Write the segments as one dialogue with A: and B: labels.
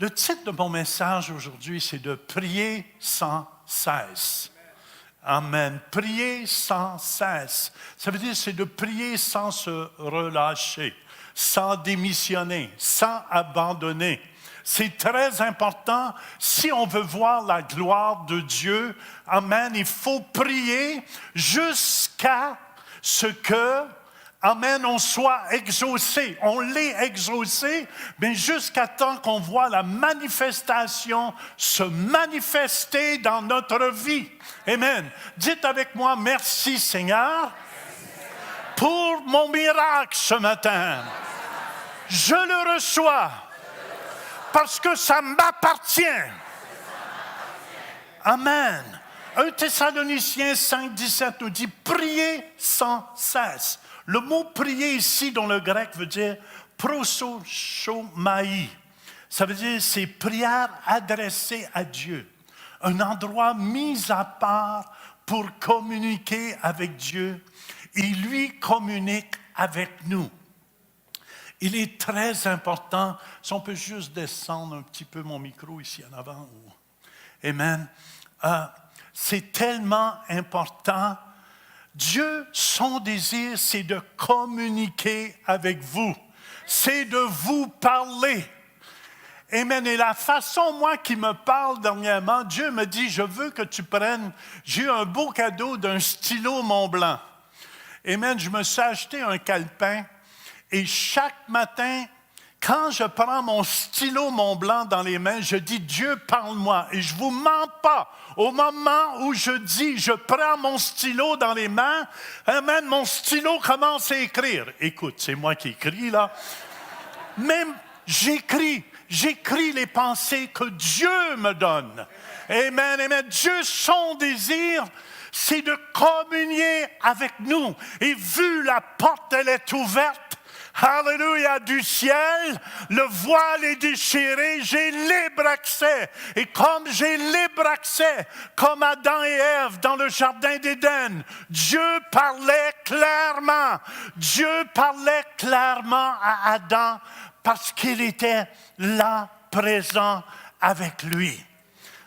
A: Le titre de mon message aujourd'hui, c'est de prier sans cesse. Amen. Prier sans cesse. Ça veut dire c'est de prier sans se relâcher, sans démissionner, sans abandonner. C'est très important. Si on veut voir la gloire de Dieu, amen, il faut prier jusqu'à ce que, amen, on soit exaucé. On l'est exaucé, mais jusqu'à temps qu'on voit la manifestation se manifester dans notre vie. Amen. Dites avec moi, merci Seigneur pour mon miracle ce matin. Je le reçois parce que ça m'appartient. Amen. 1 Thessaloniciens 5, 17 nous dit « Priez sans cesse ». Le mot « prier » ici, dans le grec, veut dire « prososomai ». Ça veut dire c'est prière adressée à Dieu. Un endroit mis à part pour communiquer avec Dieu. Et lui communique avec nous. Il est très important, si on peut juste descendre un petit peu mon micro ici en avant. Amen. C'est tellement important. Dieu, son désir, c'est de communiquer avec vous. C'est de vous parler. Amen. Et la façon, moi, qui me parle dernièrement, Dieu me dit, je veux que tu prennes, j'ai eu un beau cadeau d'un stylo Mont-Blanc. Amen. Je me suis acheté un calepin et chaque matin, quand je prends mon stylo Mont-Blanc dans les mains, je dis, Dieu, parle-moi. Et je ne vous mens pas. Au moment où je dis, je prends mon stylo dans les mains, amen, mon stylo commence à écrire. Écoute, c'est moi qui écris là. Même j'écris les pensées que Dieu me donne. Amen, amen. Dieu, son désir, c'est de communier avec nous. Et vu la porte, elle est ouverte, Alléluia, du ciel, le voile est déchiré, j'ai libre accès. Et comme j'ai libre accès, comme Adam et Ève dans le jardin d'Éden, Dieu parlait clairement. Dieu parlait clairement à Adam parce qu'il était là, présent avec lui.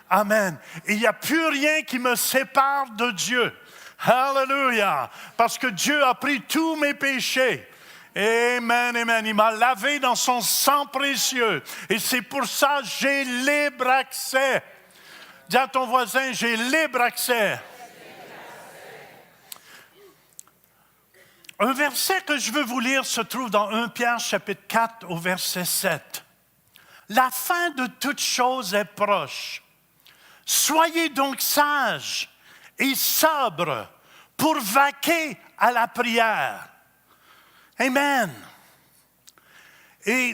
A: Amen. Et il n'y a plus rien qui me sépare de Dieu. Alléluia. Parce que Dieu a pris tous mes péchés. Amen, amen. Il m'a lavé dans son sang précieux. Et c'est pour ça que j'ai libre accès. Dis à ton voisin, j'ai libre accès. Un verset que je veux vous lire se trouve dans 1 Pierre chapitre 4 au verset 7. La fin de toute chose est proche. Soyez donc sages et sobres pour vaquer à la prière. Amen. Et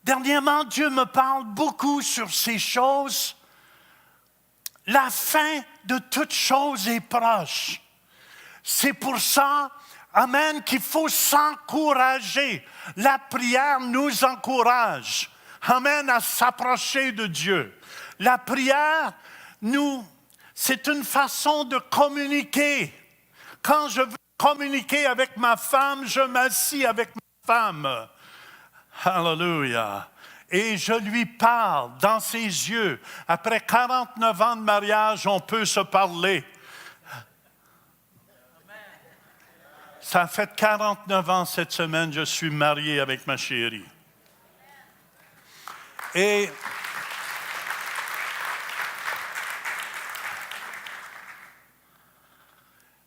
A: dernièrement, Dieu me parle beaucoup sur ces choses. La fin de toute chose est proche. C'est pour ça, amen, qu'il faut s'encourager. La prière nous encourage, amen, à s'approcher de Dieu. La prière, c'est une façon de communiquer. Quand je veux communiquer avec ma femme, je m'assis avec ma femme. Alléluia. Et je lui parle dans ses yeux. Après 49 ans de mariage, on peut se parler. Ça fait 49 ans cette semaine, je suis marié avec ma chérie. Et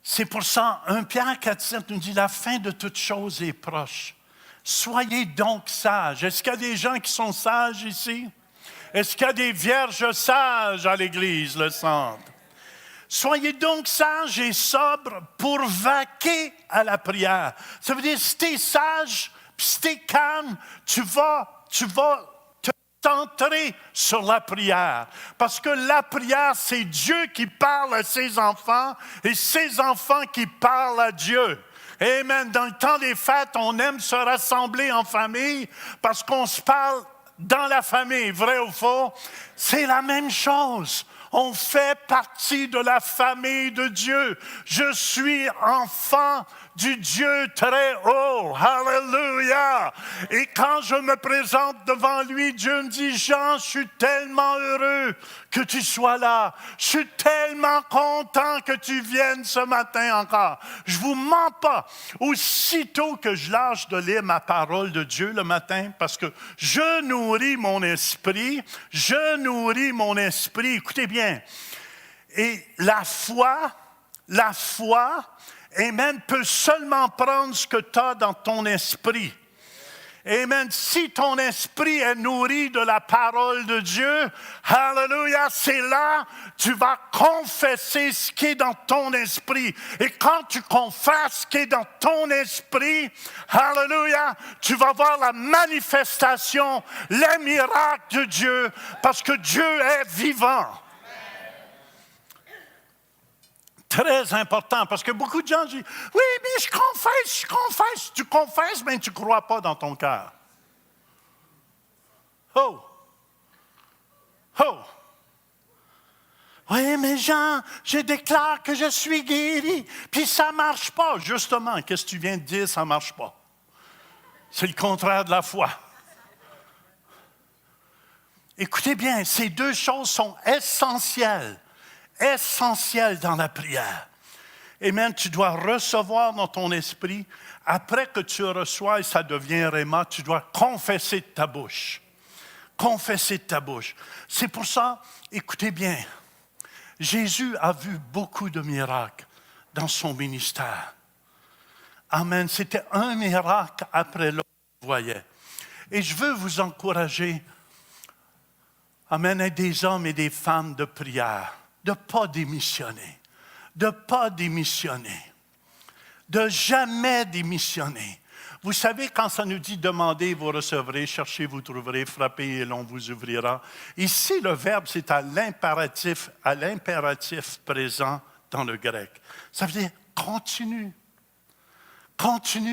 A: c'est pour ça, 1 Pierre 4,7 nous dit, la fin de toute chose est proche. Soyez donc sages. Est-ce qu'il y a des gens qui sont sages ici? Est-ce qu'il y a des vierges sages à l'Église, le centre? Soyez donc sages et sobres pour vaquer à la prière. Ça veut dire, si tu es sage, puis si tu es calme, tu vas te centrer sur la prière. Parce que la prière, c'est Dieu qui parle à ses enfants et ses enfants qui parlent à Dieu. Amen. Dans le temps des fêtes, on aime se rassembler en famille parce qu'on se parle dans la famille. Vrai ou faux? C'est la même chose. On fait partie de la famille de Dieu. Je suis enfant du Dieu très haut. Alléluia. Et quand je me présente devant lui, Dieu me dit, Jean, je suis tellement heureux que tu sois là. Je suis tellement content que tu viennes ce matin encore. Je vous mens pas. Aussitôt que je lâche de lire ma parole de Dieu le matin, parce que je nourris mon esprit, écoutez bien, et la foi, amen, peut seulement prendre ce que tu as dans ton esprit. Amen. Si ton esprit est nourri de la parole de Dieu, hallelujah, c'est là tu vas confesser ce qui est dans ton esprit. Et quand tu confesses ce qui est dans ton esprit, hallelujah, tu vas voir la manifestation, les miracles de Dieu, parce que Dieu est vivant. Très important, parce que beaucoup de gens disent, oui, mais je confesse. Tu confesses, mais tu ne crois pas dans ton cœur. Oh! Oui, mais Jean, je déclare que je suis guéri, puis ça ne marche pas. Justement, qu'est-ce que tu viens de dire, ça ne marche pas. C'est le contraire de la foi. Écoutez bien, ces deux choses sont essentielles dans la prière. Amen, tu dois recevoir dans ton esprit. Après que tu reçois et ça devient réma, tu dois confesser de ta bouche. Confesser de ta bouche. C'est pour ça, écoutez bien, Jésus a vu beaucoup de miracles dans son ministère. Amen, c'était un miracle après l'autre qu'il voyait. Et je veux vous encourager, amen, à des hommes et des femmes de prière, de ne pas démissionner, de jamais démissionner. Vous savez, quand ça nous dit « demandez, vous recevrez, cherchez, vous trouverez, frappez et l'on vous ouvrira », ici, le verbe, c'est à l'impératif présent dans le grec. Ça veut dire continue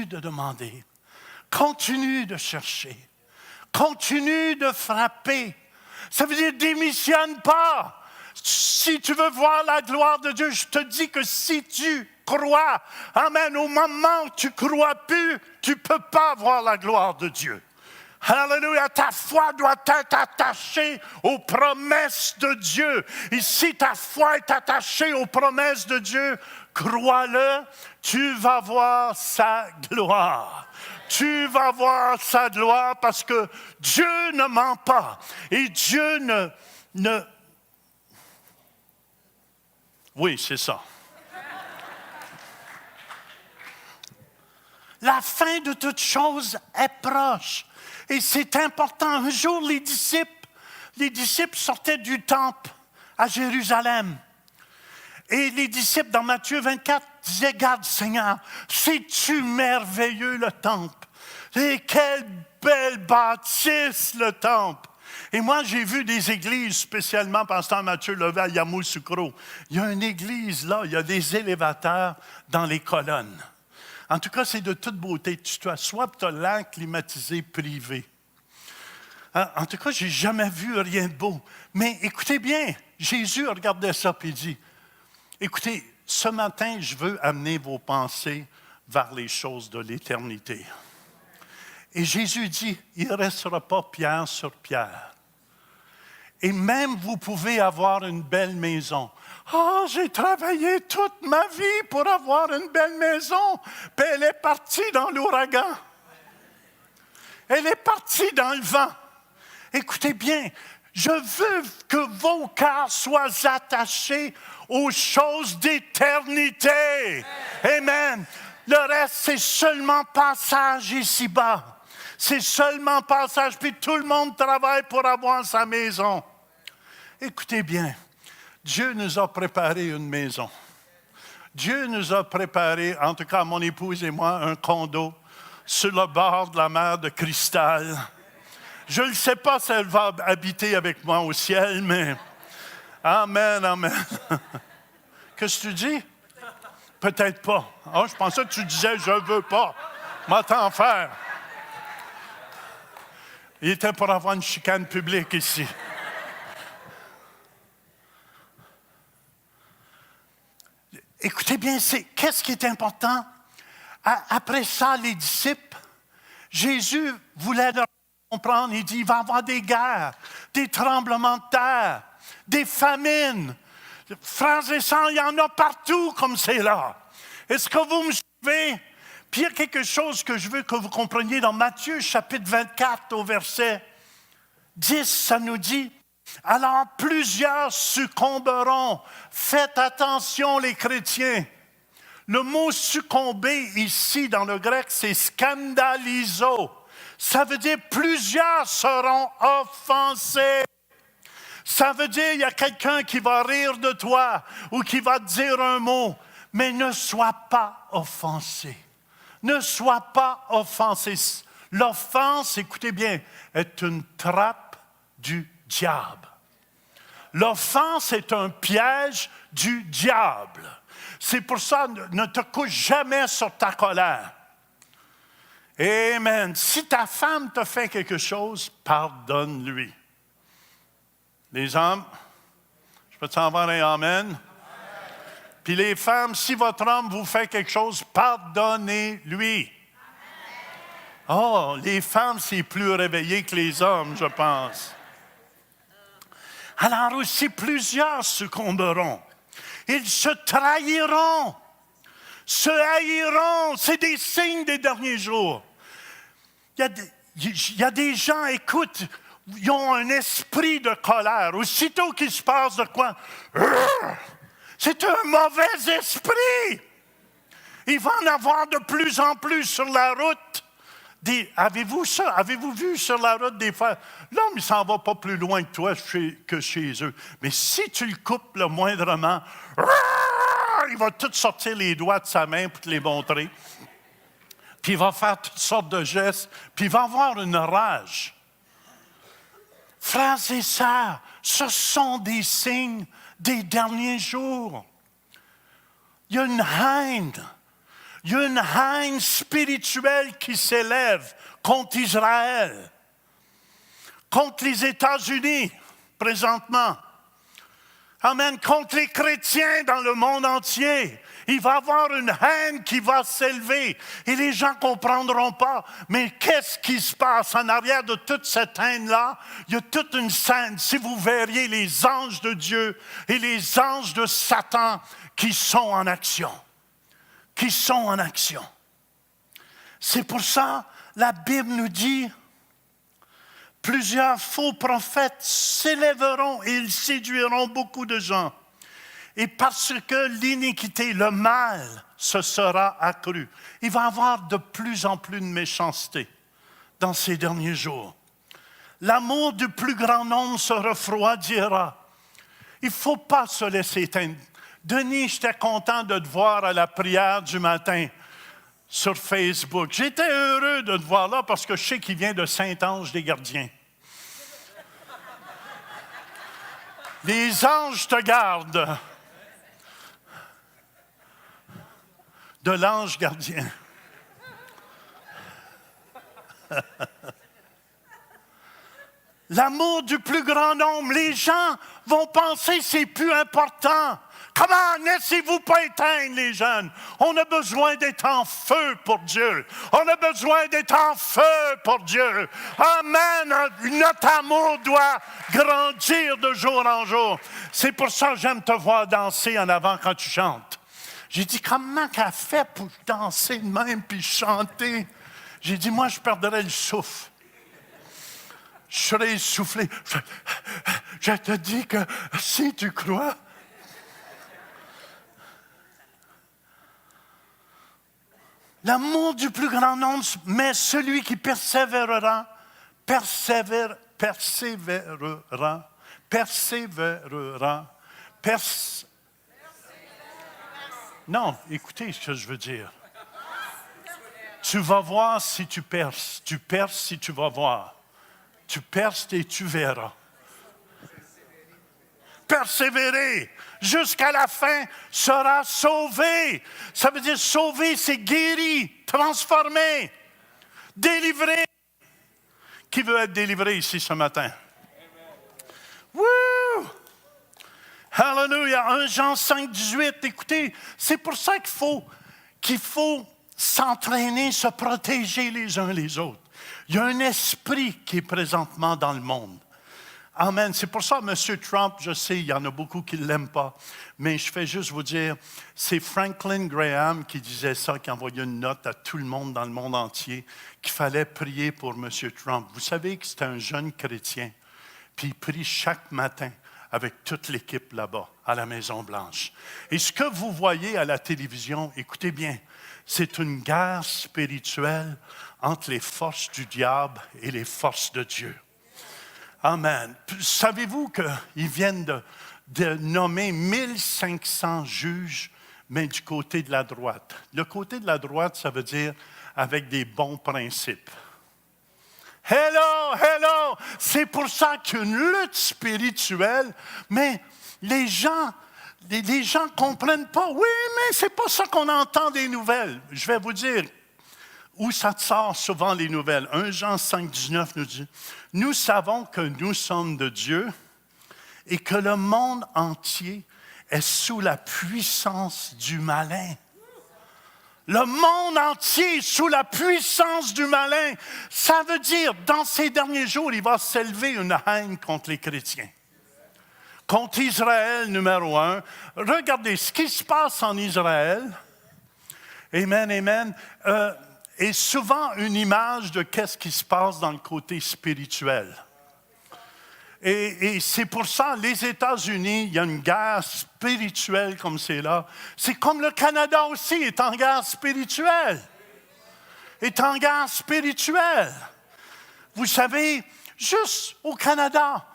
A: de demander, continue de chercher, continue de frapper. Ça veut dire démissionne pas. Si tu veux voir la gloire de Dieu, je te dis que si tu crois, amen, au moment où tu ne crois plus, tu ne peux pas voir la gloire de Dieu. Alléluia, ta foi doit être attachée aux promesses de Dieu. Et si ta foi est attachée aux promesses de Dieu, crois-le, tu vas voir sa gloire. Tu vas voir sa gloire parce que Dieu ne ment pas. Et Dieu ne... Oui, c'est ça. La fin de toute chose est proche. Et c'est important. Un jour, les disciples sortaient du temple à Jérusalem. Et les disciples, dans Matthieu 24, disaient, « Garde, Seigneur, c'est-tu merveilleux le temple? Et quelle belle bâtisse le temple! » Et moi, j'ai vu des églises, spécialement pasteur Mathieu Levé à Yamoussoukro. Il y a une église là, il y a des élévateurs dans les colonnes. En tout cas, c'est de toute beauté. Tu t'assois, tu as l'air climatisé privé. En tout cas, je n'ai jamais vu rien de beau. Mais écoutez bien, Jésus regardait ça et dit, écoutez, ce matin, je veux amener vos pensées vers les choses de l'éternité. Et Jésus dit, il ne restera pas pierre sur pierre. Et même vous pouvez avoir une belle maison. « Ah, j'ai travaillé toute ma vie pour avoir une belle maison. » Puis elle est partie dans l'ouragan. Elle est partie dans le vent. Écoutez bien, je veux que vos cœurs soient attachés aux choses d'éternité. Amen. Le reste, c'est seulement passage ici-bas. C'est seulement passage, puis tout le monde travaille pour avoir sa maison. Écoutez bien, Dieu nous a préparé une maison. Dieu nous a préparé, en tout cas mon épouse et moi, un condo sur le bord de la mer de Cristal. Je ne sais pas si elle va habiter avec moi au ciel, mais amen, amen. Qu'est-ce que tu dis? Peut-être pas. Oh, je pensais que tu disais « je ne veux pas ». M'attends faire. Il était pour avoir une chicane publique ici. écoutez bien, qu'est-ce qui est important? Après ça, les disciples, Jésus voulait leur comprendre. Il dit, il va y avoir des guerres, des tremblements de terre, des famines. Frères et sœurs, il y en a partout comme c'est là. Est-ce que vous me suivez? Puis il y a quelque chose que je veux que vous compreniez dans Matthieu, chapitre 24, au verset 10, ça nous dit, « Alors plusieurs succomberont. » Faites attention les chrétiens. Le mot « succomber » ici dans le grec, c'est « scandalizo ». Ça veut dire plusieurs seront offensés. Ça veut dire il y a quelqu'un qui va rire de toi ou qui va te dire un mot, mais ne sois pas offensé. Ne sois pas offensé. L'offense, écoutez bien, est une trappe du diable. L'offense est un piège du diable. C'est pour ça, ne te couche jamais sur ta colère. Amen. Si ta femme te fait quelque chose, pardonne-lui. Les hommes, je peux t'en avoir un amen? Puis les femmes, si votre homme vous fait quelque chose, pardonnez-lui. Oh, les femmes, c'est plus réveillé que les hommes, je pense. Alors aussi, plusieurs succomberont. Ils se trahiront, se haïront. C'est des signes des derniers jours. Il y a des gens, écoute, ils ont un esprit de colère. Aussitôt qu'il se passe de quoi, c'est un mauvais esprit. Il va en avoir de plus en plus sur la route. Avez-vous ça? Avez-vous vu sur la route des fois? L'homme, il ne s'en va pas plus loin que toi que chez eux. Mais si tu le coupes le moindrement, il va tout sortir les doigts de sa main pour te les montrer. Puis il va faire toutes sortes de gestes. Puis il va avoir une rage. Frères et sœurs, ce sont des signes des derniers jours. Il y a une haine. Il y a une haine spirituelle qui s'élève contre Israël, contre les États-Unis présentement. Amen. Contre les chrétiens dans le monde entier. Il va y avoir une haine qui va s'élever et les gens ne comprendront pas. Mais qu'est-ce qui se passe en arrière de toute cette haine-là? Il y a toute une scène. Si vous verriez les anges de Dieu et les anges de Satan qui sont en action. Qui sont en action. C'est pour ça, la Bible nous dit, plusieurs faux prophètes s'élèveront et ils séduiront beaucoup de gens. Et parce que l'iniquité, le mal, se sera accru. Il va y avoir de plus en plus de méchanceté dans ces derniers jours. L'amour du plus grand nombre se refroidira. Il ne faut pas se laisser éteindre. Denis, j'étais content de te voir à la prière du matin sur Facebook. J'étais heureux de te voir là parce que je sais qu'il vient de Saint-Ange-des-Gardiens. Les anges te gardent de l'ange gardien. L'amour du plus grand nombre, les gens vont penser que c'est plus important. Comment laissez-vous pas éteindre les jeunes? On a besoin d'être en feu pour Dieu. On a besoin d'être en feu pour Dieu. Amen. Notre amour doit grandir de jour en jour. C'est pour ça que j'aime te voir danser en avant quand tu chantes. J'ai dit, comment qu'elle fait pour danser de même puis chanter? J'ai dit, moi, je perdrais le souffle. Je serais essoufflé. Je te dis que si tu crois, l'amour du plus grand nombre, mais celui qui persévérera, Non, écoutez ce que je veux dire. Tu vas voir si tu perces. Tu perces si tu vas voir. Tu perces et tu verras. Persévérer jusqu'à la fin sera sauvé. Ça veut dire sauver, c'est guéri, transformé, délivré. Qui veut être délivré ici ce matin? Wouh! Alléluia. 1 Jean 5, 18. Écoutez, c'est pour ça qu'il faut s'entraîner, se protéger les uns les autres. Il y a un esprit qui est présentement dans le monde. Amen. C'est pour ça, M. Trump, je sais, il y en a beaucoup qui ne l'aiment pas, mais je fais juste vous dire, c'est Franklin Graham qui disait ça, qui envoyait une note à tout le monde dans le monde entier, qu'il fallait prier pour M. Trump. Vous savez que c'est un jeune chrétien, puis il prie chaque matin avec toute l'équipe là-bas, à la Maison-Blanche. Et ce que vous voyez à la télévision, écoutez bien, c'est une guerre spirituelle entre les forces du diable et les forces de Dieu. Amen. Savez-vous qu'ils viennent de nommer 1500 juges, mais du côté de la droite? Le côté de la droite, ça veut dire avec des bons principes. Hello, hello! C'est pour ça qu'il y a une lutte spirituelle, mais les gens ne comprennent pas. Oui, mais c'est pas ça qu'on entend des nouvelles. Je vais vous dire où ça sort souvent les nouvelles. 1 Jean 5, 19 nous dit, « Nous savons que nous sommes de Dieu et que le monde entier est sous la puissance du malin. » Le monde entier est sous la puissance du malin. Ça veut dire, dans ces derniers jours, il va s'élever une haine contre les chrétiens. Contre Israël, numéro 1. Regardez ce qui se passe en Israël. Amen, amen. Est souvent une image de qu'est-ce qui se passe dans le côté spirituel. Et c'est pour ça, les États-Unis, il y a une guerre spirituelle comme c'est là. C'est comme le Canada aussi est en guerre spirituelle. Est en guerre spirituelle. Vous savez, juste au Canada,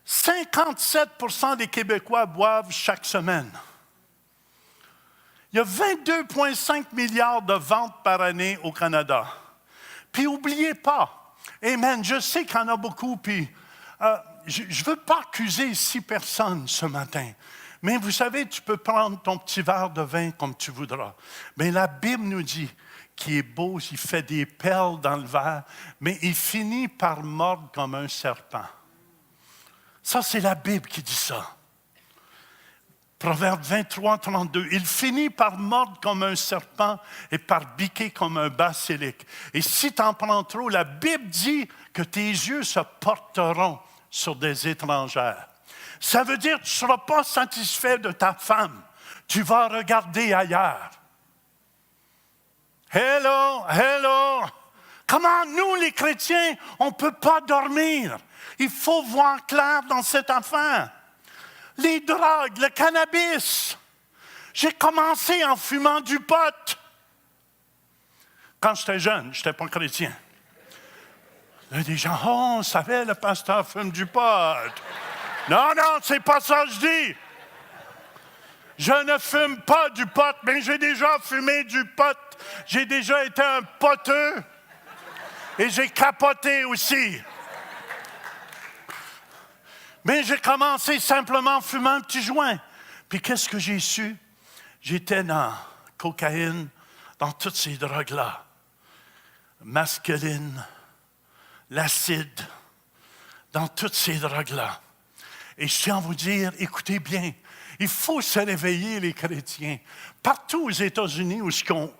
A: 57% des Québécois boivent chaque semaine. Il y a 22,5 milliards de ventes par année au Canada. Puis n'oubliez pas, amen, je sais qu'il y en a beaucoup, puis je ne veux pas accuser ici personne ce matin, mais vous savez, tu peux prendre ton petit verre de vin comme tu voudras. Mais la Bible nous dit qu'il est beau, il fait des perles dans le verre, mais il finit par mordre comme un serpent. Ça, c'est la Bible qui dit ça. Proverbe 23, 32. Il finit par mordre comme un serpent et par biquer comme un basilic. Et si tu en prends trop, la Bible dit que tes yeux se porteront sur des étrangères. Ça veut dire que tu ne seras pas satisfait de ta femme. Tu vas regarder ailleurs. Hello, hello. Comment nous, les chrétiens, on ne peut pas dormir? Il faut voir clair dans cette affaire. Les drogues, le cannabis. J'ai commencé en fumant du pot. Quand j'étais jeune, je n'étais pas chrétien. Il y a des gens, oh, on savait, le pasteur fume du pot. Non, non, c'est pas ça que je dis. Je ne fume pas du pot, mais j'ai déjà fumé du pot. J'ai déjà été un poteux et j'ai capoté aussi. Mais j'ai commencé simplement en fumant un petit joint. Puis qu'est-ce que j'ai su? J'étais dans cocaïne, dans toutes ces drogues-là. Masculine, l'acide, dans toutes ces drogues-là. Et je tiens à vous dire, écoutez bien, il faut se réveiller, les chrétiens. Partout aux États-Unis où ils ont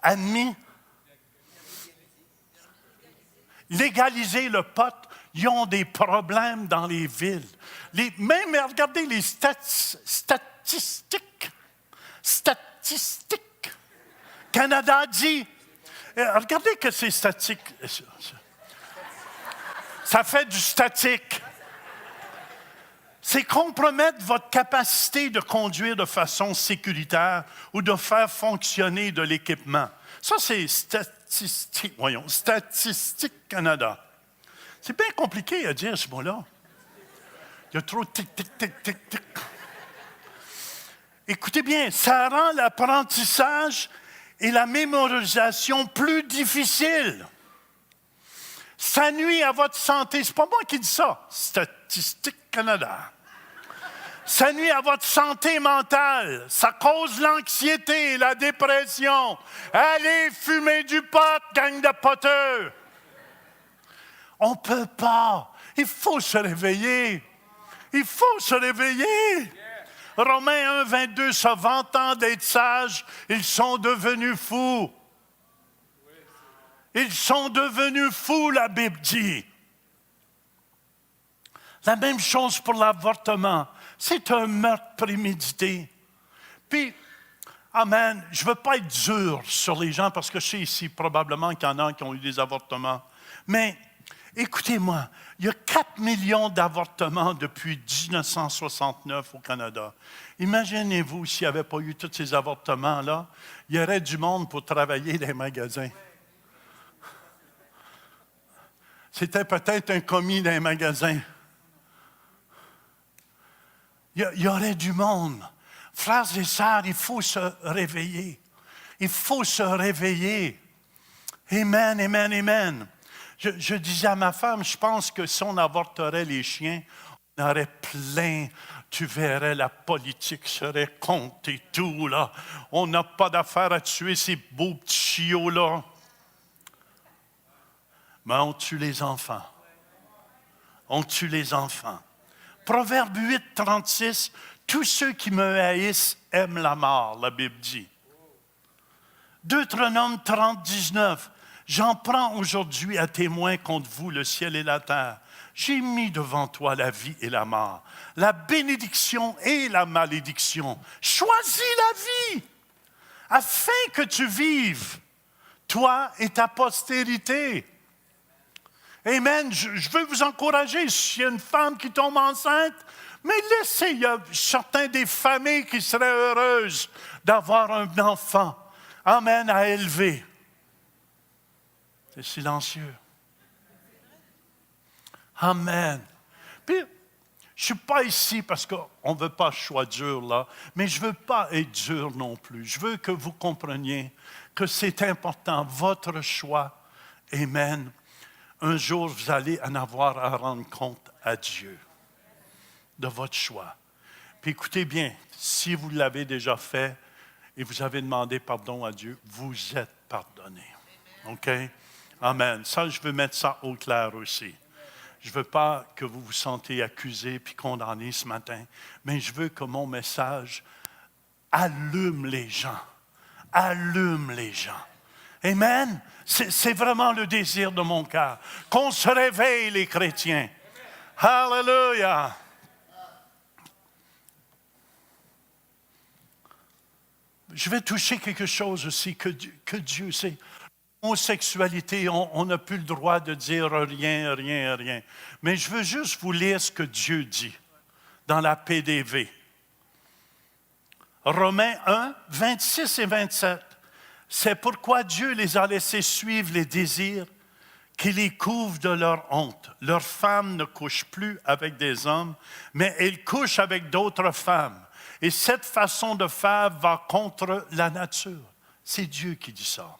A: admis, légaliser le pot, ils ont des problèmes dans les villes. Même, regardez les statistiques. Canada dit, regardez que c'est statique. Ça fait du statique. C'est compromettre votre capacité de conduire de façon sécuritaire ou de faire fonctionner de l'équipement. Ça, c'est Statistique Canada. C'est bien compliqué à dire ce mot-là. Il y a trop de tic, tic, tic, tic, tic. Écoutez bien, ça rend l'apprentissage et la mémorisation plus difficiles. Ça nuit à votre santé. C'est pas moi qui dis ça. Statistique Canada. Ça nuit à votre santé mentale. Ça cause l'anxiété et la dépression. Allez fumer du pot, gang de poteux. On ne peut pas. Il faut se réveiller. Il faut se réveiller. Romains 1, 22, se vantant d'être sages, ils sont devenus fous. Ils sont devenus fous, la Bible dit. La même chose pour l'avortement. C'est un meurtre prémédité. Puis, amen, je ne veux pas être dur sur les gens parce que je sais ici probablement qu'il y en a qui ont eu des avortements. Mais écoutez-moi, il y a 4 millions d'avortements depuis 1969 au Canada. Imaginez-vous s'il n'y avait pas eu tous ces avortements-là, il y aurait du monde pour travailler dans les magasins. C'était peut-être un commis dans les magasins. Il y aurait du monde. Frères et sœurs, il faut se réveiller. Il faut se réveiller. Amen, amen, amen. Je disais à ma femme, je pense que si on avorterait les chiens, on aurait plein, tu verrais, la politique serait contre et tout, là. On n'a pas d'affaire à tuer ces beaux petits chiots-là. Mais on tue les enfants. On tue les enfants. Proverbe 8, 36, tous ceux qui me haïssent aiment la mort, la Bible dit. Deutéronome 30, 19, j'en prends aujourd'hui à témoin contre vous le ciel et la terre. J'ai mis devant toi la vie et la mort, la bénédiction et la malédiction. Choisis la vie, afin que tu vives, toi et ta postérité. Amen. Je veux vous encourager. S'il y a une femme qui tombe enceinte, mais laissez, il y a certains des familles qui seraient heureuses d'avoir un enfant. Amen, à élever. C'est silencieux. Amen. Puis, je ne suis pas ici parce qu'on ne veut pas choix dur là, mais je ne veux pas être dur non plus. Je veux que vous compreniez que c'est important, votre choix. Amen. Un jour, vous allez en avoir à rendre compte à Dieu de votre choix. Puis écoutez bien, si vous l'avez déjà fait et vous avez demandé pardon à Dieu, vous êtes pardonné. OK? Amen. Ça, je veux mettre ça au clair aussi. Je ne veux pas que vous vous sentez accusé puis condamné ce matin, mais je veux que mon message allume les gens. Allume les gens. Amen. C'est vraiment le désir de mon cœur. Qu'on se réveille, les chrétiens. Hallelujah. Je vais toucher quelque chose aussi que Dieu sait. L'homosexualité, on n'a plus le droit de dire rien, rien, rien. Mais je veux juste vous lire ce que Dieu dit dans la PDV. Romains 1, 26 et 27. C'est pourquoi Dieu les a laissés suivre les désirs qui les couvrent de leur honte. Leurs femmes ne couchent plus avec des hommes, mais elles couchent avec d'autres femmes. Et cette façon de faire va contre la nature. C'est Dieu qui dit ça.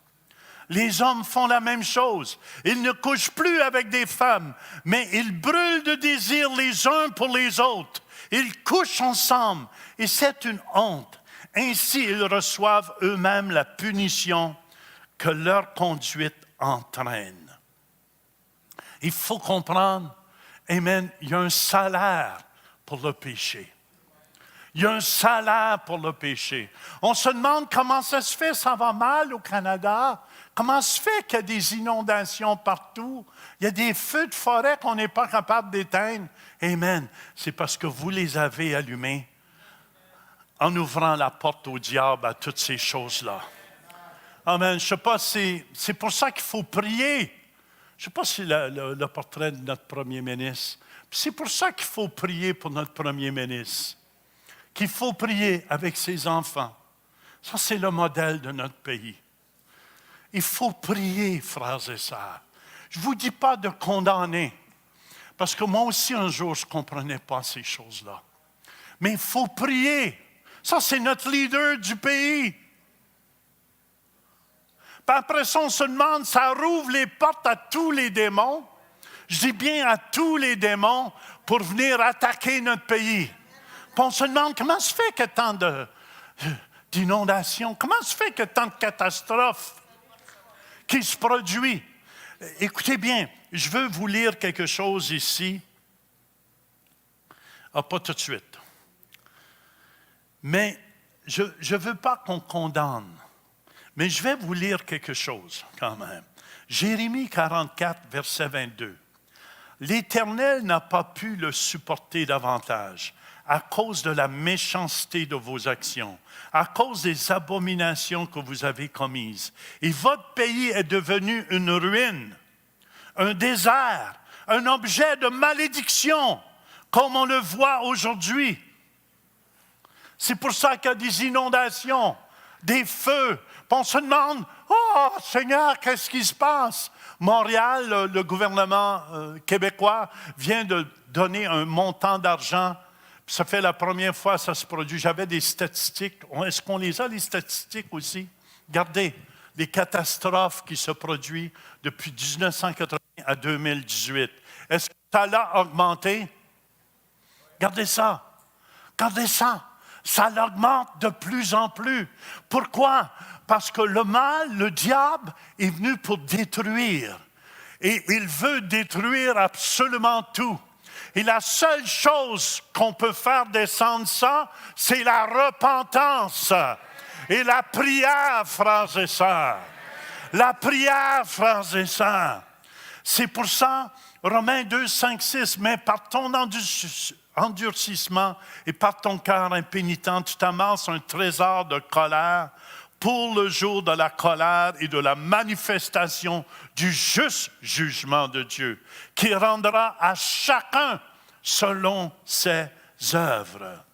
A: Les hommes font la même chose. Ils ne couchent plus avec des femmes, mais ils brûlent de désir les uns pour les autres. Ils couchent ensemble et c'est une honte. Ainsi, ils reçoivent eux-mêmes la punition que leur conduite entraîne. Il faut comprendre, amen, il y a un salaire pour le péché. Il y a un salaire pour le péché. On se demande comment ça se fait, ça va mal au Canada. Comment se fait qu'il y a des inondations partout? Il y a des feux de forêt qu'on n'est pas capable d'éteindre. Amen. C'est parce que vous les avez allumés en ouvrant la porte au diable à toutes ces choses-là. Amen. Je ne sais pas, c'est pour ça qu'il faut prier. Je ne sais pas si le portrait de notre premier ministre. C'est pour ça qu'il faut prier pour notre premier ministre. Qu'il faut prier avec ses enfants. Ça, c'est le modèle de notre pays. Il faut prier, frères et sœurs. Je ne vous dis pas de condamner, parce que moi aussi, un jour, je ne comprenais pas ces choses-là. Mais il faut prier. Ça, c'est notre leader du pays. Puis après ça, on se demande, ça rouvre les portes à tous les démons. Je dis bien à tous les démons pour venir attaquer notre pays. Puis on se demande, comment se fait que tant d'inondations, comment se fait que tant de catastrophes qui se produisent? Écoutez bien, je veux vous lire quelque chose ici. Ah, pas tout de suite. Mais je ne veux pas qu'on condamne. Mais je vais vous lire quelque chose quand même. Jérémie 44, verset 22. L'Éternel n'a pas pu le supporter davantage à cause de la méchanceté de vos actions, à cause des abominations que vous avez commises. Et votre pays est devenu une ruine, un désert, un objet de malédiction, comme on le voit aujourd'hui. C'est pour ça qu'il y a des inondations, des feux. On se demande, oh Seigneur, qu'est-ce qui se passe? Montréal, le gouvernement québécois vient de donner un montant d'argent. Ça fait la première fois que ça se produit. J'avais des statistiques. Est-ce qu'on les a, les statistiques aussi? Regardez, les catastrophes qui se produisent depuis 1980 à 2018. Est-ce que ça a augmenté? Regardez ça. Regardez ça. Ça l'augmente de plus en plus. Pourquoi? Parce que le mal, le diable, est venu pour détruire. Et il veut détruire absolument tout. Et la seule chose qu'on peut faire descendre ça, c'est la repentance et la prière, frères et sœurs. La prière, frères et sœurs. C'est pour ça, Romains 2, 5, 6, mais par ton endurcissement et par ton cœur impénitent, tu t'amasses un trésor de colère pour le jour de la colère et de la manifestation du juste jugement de Dieu, qui rendra à chacun selon ses œuvres.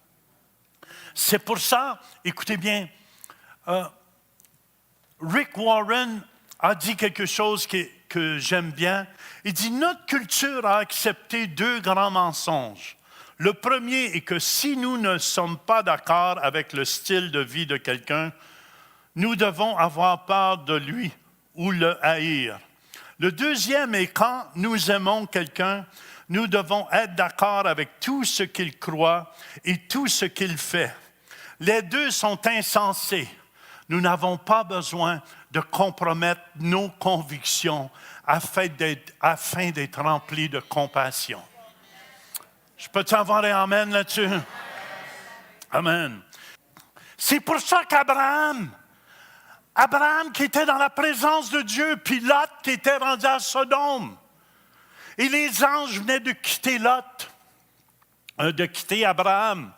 A: C'est pour ça, écoutez bien, Rick Warren a dit quelque chose que j'aime bien. Il dit, notre culture a accepté deux grands mensonges. Le premier est que si nous ne sommes pas d'accord avec le style de vie de quelqu'un, nous devons avoir peur de lui ou le haïr. Le deuxième est quand nous aimons quelqu'un, nous devons être d'accord avec tout ce qu'il croit et tout ce qu'il fait. Les deux sont insensés. Nous n'avons pas besoin de compromettre nos convictions afin d'être remplis de compassion. Je peux-tu avoir un amen là-dessus? Amen. C'est pour ça qu'Abraham qui était dans la présence de Dieu, puis Lot qui était rendu à Sodome. Et les anges venaient de quitter Lot, de quitter Abraham.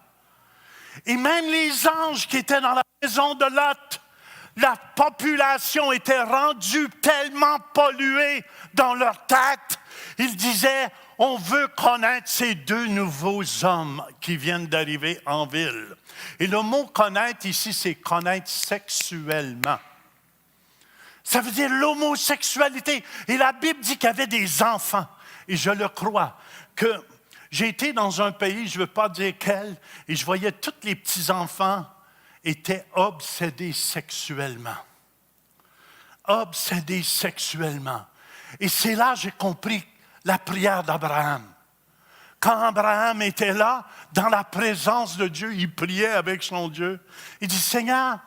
A: Et même les anges qui étaient dans la maison de Lot, la population était rendue tellement polluée dans leur tête, ils disaient, on veut connaître ces deux nouveaux hommes qui viennent d'arriver en ville. Et le mot connaître ici, c'est connaître sexuellement. Ça veut dire l'homosexualité. Et la Bible dit qu'il y avait des enfants. Et je le crois, que j'ai été dans un pays, je ne veux pas dire quel, et je voyais tous les petits-enfants étaient obsédés sexuellement. Obsédés sexuellement. Et c'est là que j'ai compris la prière d'Abraham. Quand Abraham était là, dans la présence de Dieu, il priait avec son Dieu. Il dit, Seigneur,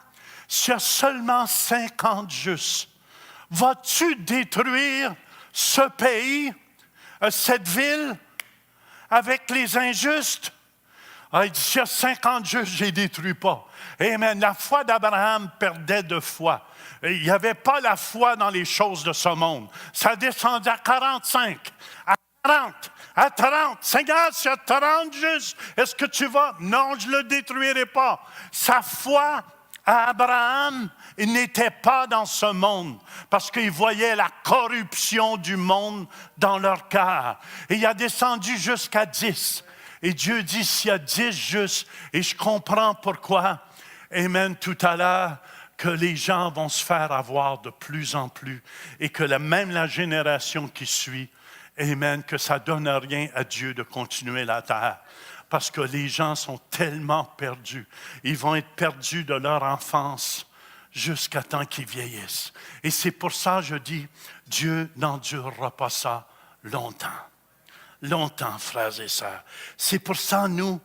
A: s'il y a seulement 50 justes, vas-tu détruire ce pays, cette ville, avec les injustes? Ah, il dit, s'il y a 50 justes, je ne les détruis pas. Amen. La foi d'Abraham perdait de foi. Il n'y avait pas la foi dans les choses de ce monde. Ça descendait à 45, à 40, à 30. Seigneur, s'il y a 30 justes, est-ce que tu vas? Non, je ne le détruirai pas. Sa foi à Abraham, il n'était pas dans ce monde parce qu'il voyait la corruption du monde dans leur cœur. Et il a descendu jusqu'à 10. Et Dieu dit, s'il y a 10 justes, et je comprends pourquoi, amen, tout à l'heure, que les gens vont se faire avoir de plus en plus et que même la génération qui suit, amen, que ça ne donne rien à Dieu de continuer la terre. Parce que les gens sont tellement perdus. Ils vont être perdus de leur enfance jusqu'à temps qu'ils vieillissent. Et c'est pour ça que je dis, Dieu n'endurera pas ça longtemps. Longtemps, frères et sœurs. C'est pour ça, nous,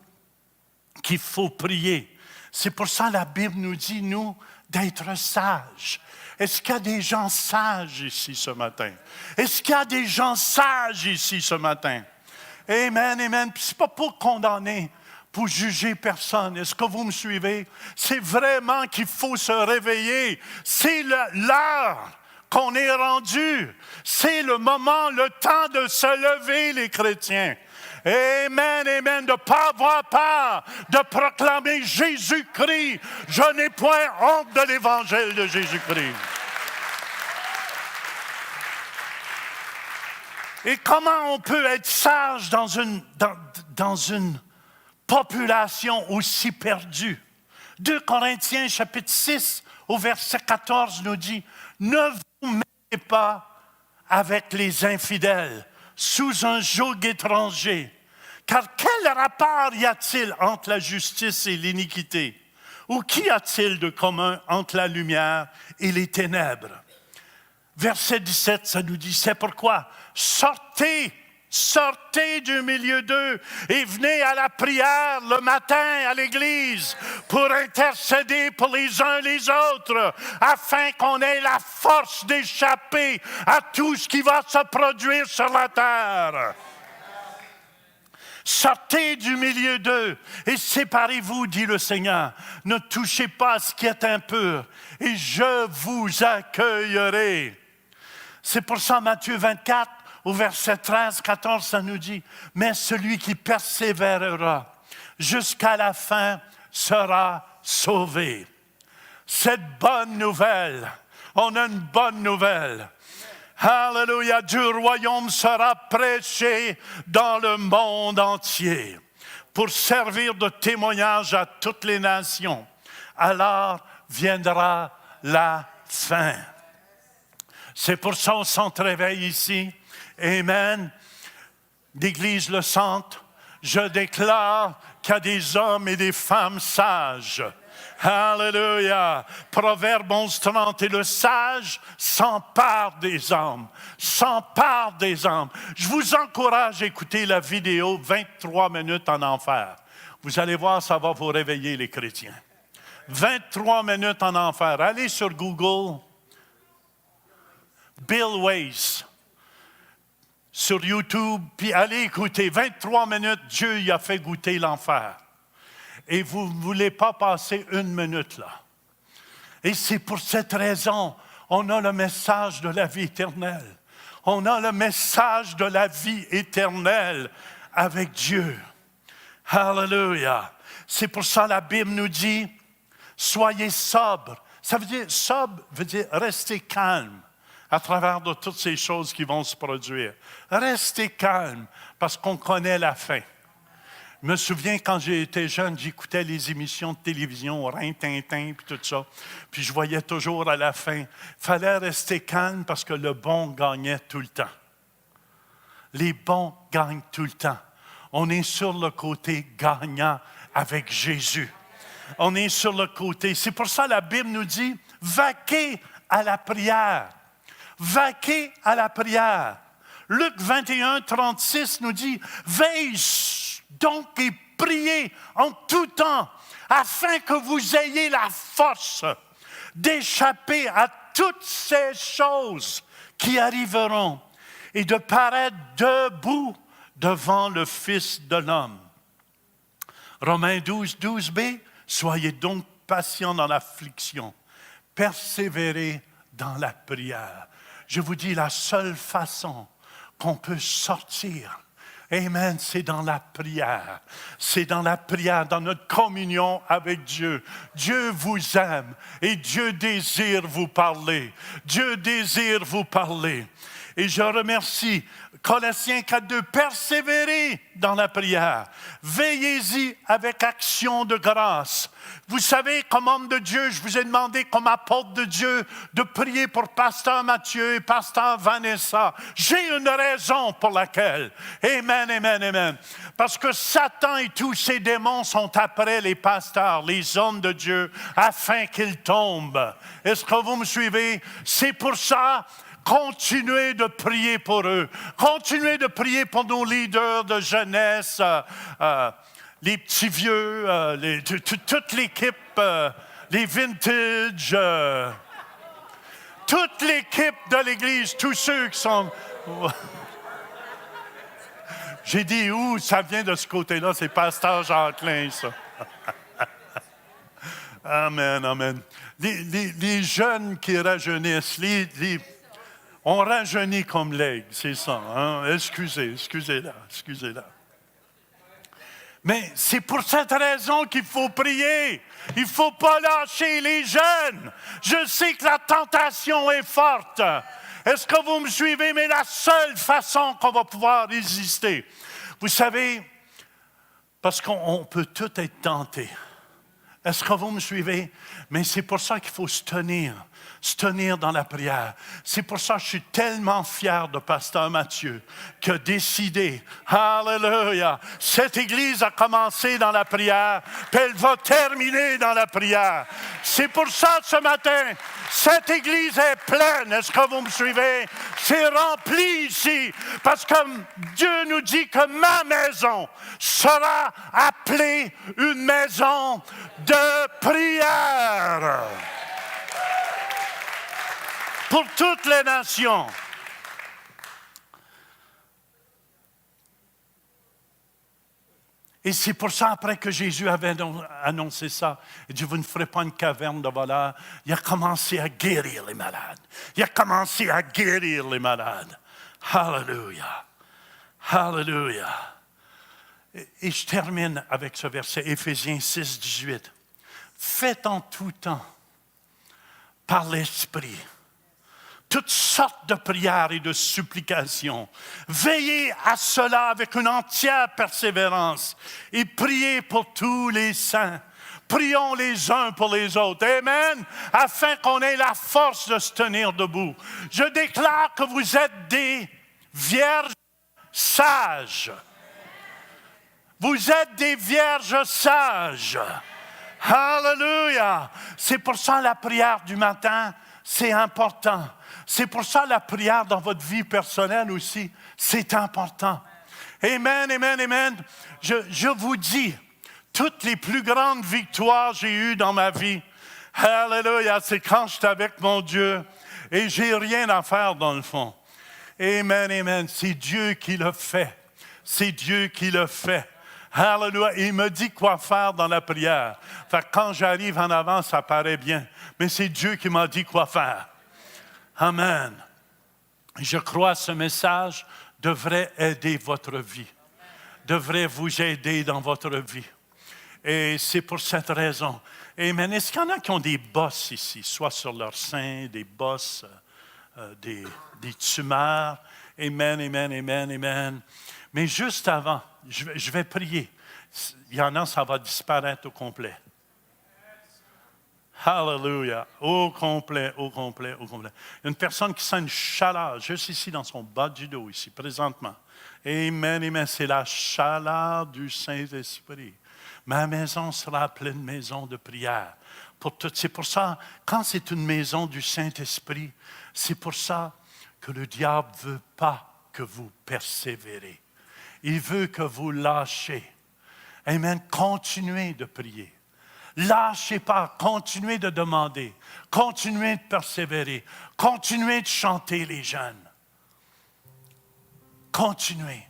A: qu'il faut prier. C'est pour ça la Bible nous dit, nous, d'être sages. Est-ce qu'il y a des gens sages ici ce matin? Est-ce qu'il y a des gens sages ici ce matin? Amen, amen. Puis c'est pas pour condamner, pour juger personne. Est-ce que vous me suivez? C'est vraiment qu'il faut se réveiller. C'est l'heure qu'on est rendu. C'est le moment, le temps de se lever, les chrétiens. Amen, amen, de ne pas avoir peur, de proclamer Jésus-Christ. Je n'ai point honte de l'évangile de Jésus-Christ. Et comment on peut être sage dans une population aussi perdue? 2 Corinthiens chapitre 6 au verset 14 nous dit, « Ne vous mettez pas avec les infidèles sous un joug étranger, car quel rapport y a-t-il entre la justice et l'iniquité? Ou qu'y a-t-il de commun entre la lumière et les ténèbres? » Verset 17, ça nous dit, c'est pourquoi sortez du milieu d'eux et venez à la prière le matin à l'église pour intercéder pour les uns les autres, afin qu'on ait la force d'échapper à tout ce qui va se produire sur la terre. Sortez du milieu d'eux et séparez-vous, dit le Seigneur. Ne touchez pas à ce qui est impur et je vous accueillerai. C'est pour ça, Matthieu 24, au verset 13, 14, ça nous dit, « Mais celui qui persévérera jusqu'à la fin sera sauvé. » Cette bonne nouvelle, on a une bonne nouvelle. Alléluia, du royaume sera prêché dans le monde entier pour servir de témoignage à toutes les nations. Alors viendra la fin. C'est pour ça qu'on s'entreveille ici. Amen. L'Église le Centre, je déclare qu'il y a des hommes et des femmes sages. Alléluia. Proverbe 11:30, et le sage s'empare des âmes. S'empare des âmes. Je vous encourage à écouter la vidéo 23 minutes en enfer. Vous allez voir, ça va vous réveiller les chrétiens. 23 minutes en enfer. Allez sur Google. Bill Weiss, sur YouTube, puis allez écouter. 23 minutes, Dieu y a fait goûter l'enfer. Et vous ne voulez pas passer une minute là. Et c'est pour cette raison, on a le message de la vie éternelle. On a le message de la vie éternelle avec Dieu. Alléluia. C'est pour ça que la Bible nous dit, soyez sobres. Ça veut dire, sobre veut dire rester calme à travers de toutes ces choses qui vont se produire. Restez calme, parce qu'on connaît la fin. Je me souviens, quand j'étais jeune, j'écoutais les émissions de télévision, Rin-Tintin, puis tout ça. Puis je voyais toujours à la fin, il fallait rester calme parce que le bon gagnait tout le temps. Les bons gagnent tout le temps. On est sur le côté gagnant avec Jésus. On est sur le côté. C'est pour ça que la Bible nous dit, vaquez à la prière. Vaquez à la prière. Luc 21, 36 nous dit, veille donc et priez en tout temps, afin que vous ayez la force d'échapper à toutes ces choses qui arriveront et de paraître debout devant le Fils de l'homme. Romains 12, 12b, soyez donc patients dans l'affliction, persévérez dans la prière. Je vous dis, la seule façon qu'on peut sortir, amen, c'est dans la prière. C'est dans la prière, dans notre communion avec Dieu. Dieu vous aime et Dieu désire vous parler. Dieu désire vous parler. Et je remercie Colossiens 4.2, persévérez dans la prière. Veillez-y avec action de grâce. Vous savez, comme homme de Dieu, je vous ai demandé, comme apôtre de Dieu, de prier pour Pasteur Mathieu et Pasteur Vanessa. J'ai une raison pour laquelle. Amen, amen, amen. Parce que Satan et tous ses démons sont après les pasteurs, les hommes de Dieu, afin qu'ils tombent. Est-ce que vous me suivez? C'est pour ça. Continuez de prier pour eux. Continuez de prier pour nos leaders de jeunesse, les petits vieux, toute l'équipe, les vintage, toute l'équipe de l'Église, tous ceux qui sont... J'ai dit où? Ça vient de ce côté-là, c'est Pasteur Jacqueline, ça. Amen, amen. Les jeunes qui rajeunissent, on rajeunit comme l'aigle, c'est ça. Hein? Excusez-la. Mais c'est pour cette raison qu'il faut prier. Il ne faut pas lâcher les jeunes. Je sais que la tentation est forte. Est-ce que vous me suivez? Mais la seule façon qu'on va pouvoir résister. Vous savez, parce qu'on peut tout être tenté. Est-ce que vous me suivez? Mais c'est pour ça qu'il faut se tenir dans la prière. C'est pour ça que je suis tellement fier de Pasteur Mathieu qui a décidé, Alléluia, cette Église a commencé dans la prière, puis elle va terminer dans la prière. C'est pour ça ce matin, cette Église est pleine. Est-ce que vous me suivez? C'est rempli ici, parce que Dieu nous dit que ma maison sera appelée une maison de prière. Pour toutes les nations. Et c'est pour ça, après que Jésus avait annoncé ça, il dit, vous ne ferez pas une caverne de voleurs. Il a commencé à guérir les malades. Alléluia. Alléluia. Et je termine avec ce verset, Éphésiens 6, 18. Faites en tout temps, par l'Esprit, toutes sortes de prières et de supplications. Veillez à cela avec une entière persévérance et priez pour tous les saints. Prions les uns pour les autres. Amen. Afin qu'on ait la force de se tenir debout. Je déclare que vous êtes des vierges sages. Vous êtes des vierges sages. Alléluia. C'est pour ça la prière du matin, c'est important. C'est pour ça la prière dans votre vie personnelle aussi, c'est important. Amen, amen, amen. Je vous dis, toutes les plus grandes victoires que j'ai eues dans ma vie, alléluia, c'est quand j'étais avec mon Dieu et j'ai rien à faire dans le fond. Amen, amen. C'est Dieu qui le fait. C'est Dieu qui le fait. Alléluia. Il me dit quoi faire dans la prière. Fait que quand j'arrive en avant, ça paraît bien. Mais c'est Dieu qui m'a dit quoi faire. Amen. Je crois que ce message devrait aider votre vie. Devrait vous aider dans votre vie. Et c'est pour cette raison. Amen. Est-ce qu'il y en a qui ont des bosses ici, soit sur leur sein, des bosses, des tumeurs? Amen, amen, amen, amen. Mais juste avant, je vais prier. Il y en a, ça va disparaître au complet. Hallelujah. Au complet. Il y a une personne qui sent une chaleur juste ici dans son bas du dos, ici, présentement. Amen, amen. C'est la chaleur du Saint-Esprit. Ma maison sera pleine maison de prière. C'est pour ça, quand c'est une maison du Saint-Esprit, c'est pour ça que le diable ne veut pas que vous persévérez. Il veut que vous lâchez. Amen. Continuez de prier. Lâchez pas. Continuez de demander. Continuez de persévérer. Continuez de chanter les jeunes. Continuez.